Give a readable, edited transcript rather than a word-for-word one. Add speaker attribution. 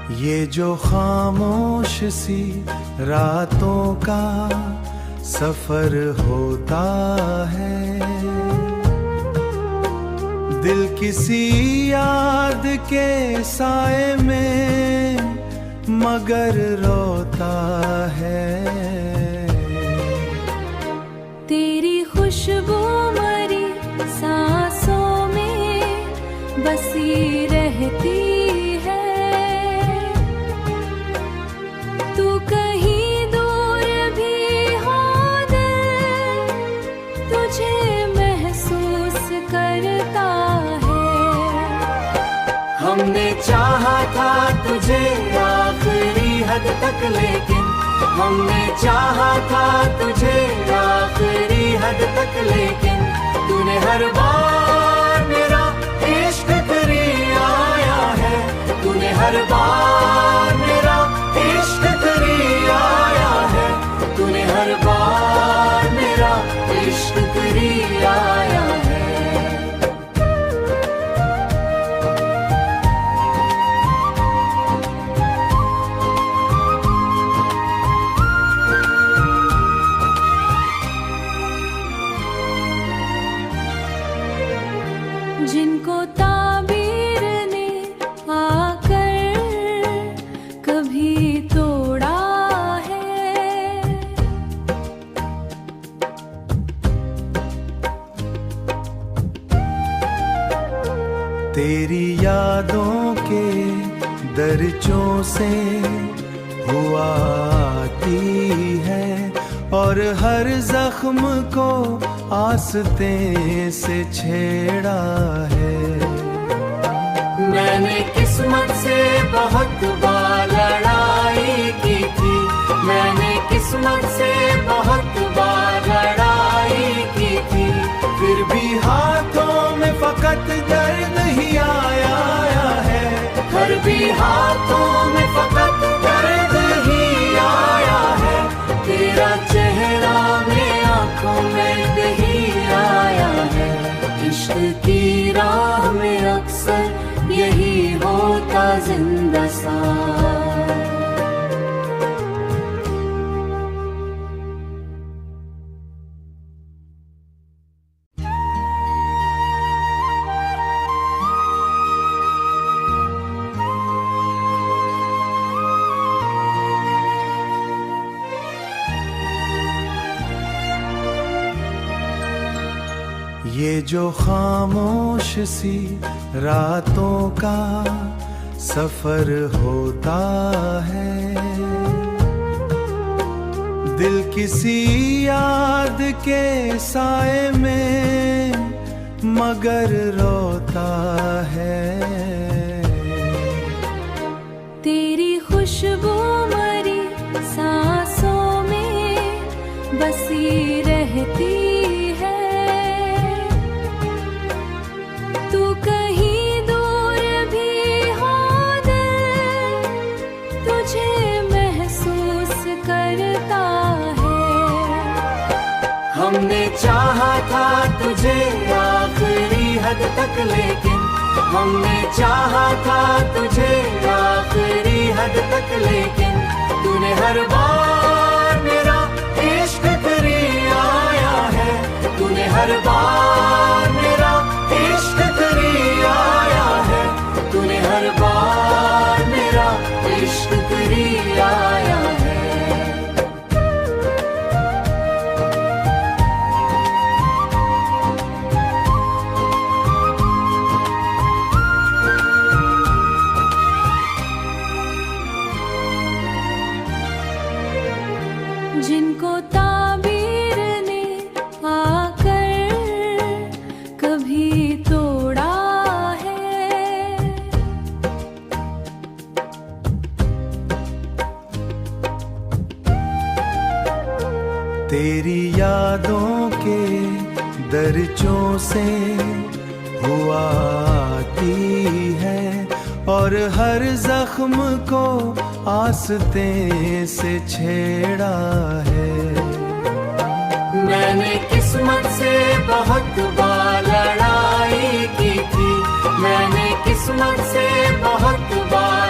Speaker 1: ये जो खामोश सी रातों का सफर होता है, दिल किसी याद के साए में मगर रोता है।
Speaker 2: तेरी खुशबू मरी सांसों में बसी रहती है, तू कहीं दूर भी हो दिल तुझे महसूस करता है।
Speaker 3: हमने चाहा था तुझे आखिरी हद तक, लेकिन हमने चाहा था तुझे आखिरी हद तक, लेकिन तूने हर बार मेरा इश्क करी आया है, तूने हर बार मेरा इश्क करी आया है, तूने हर बार मेरा इश्क करी आया है।
Speaker 2: जिनको ताबीर ने आकर कभी तोड़ा है,
Speaker 1: तेरी यादों के दर्जों से हुआ आती है, और हर जख्म को आस्ते से छेड़ा है।
Speaker 3: मैंने किस्मत से बहुत बार लड़ाई की थी, मैंने किस्मत से बहुत बार लड़ाई की थी,
Speaker 1: फिर भी हाथों में फकत दर्द ही आया है,
Speaker 3: फिर भी हाथों में फकत दर्द ही आया है। तेरा चेहरा में आंखों में नहीं आया है, इश्क की राह में अक्सर यही होता जिंदा सा।
Speaker 1: ये जो खामोश सी रातों का सफर होता है, दिल किसी याद के साए में मगर रोता है।
Speaker 2: तेरी खुशबू मरी सांसों में बसी रहती है, तू कहीं दूर भी हो दिल तुझे महसूस करता है।
Speaker 3: हमने चाहा था तुझे आखिरी हद तक, लेकिन हमने चाहा था तुझे आखिरी हद तक, लेकिन तूने हर बार मेरा इश्क करी आया है, तूने हर बार मेरा इश्क करी आया है, तूने हर बार मेरा इश्क करी आया है।
Speaker 2: जिनको ताबीर ने आकर कभी तोड़ा है,
Speaker 1: तेरी यादों के दर्जों से हुआ आती है, और हर जख्म को आस्ते से छेड़ा है।
Speaker 3: मैंने किस्मत से बहुत बार लड़ाई की थी, मैंने किस्मत से बहुत बार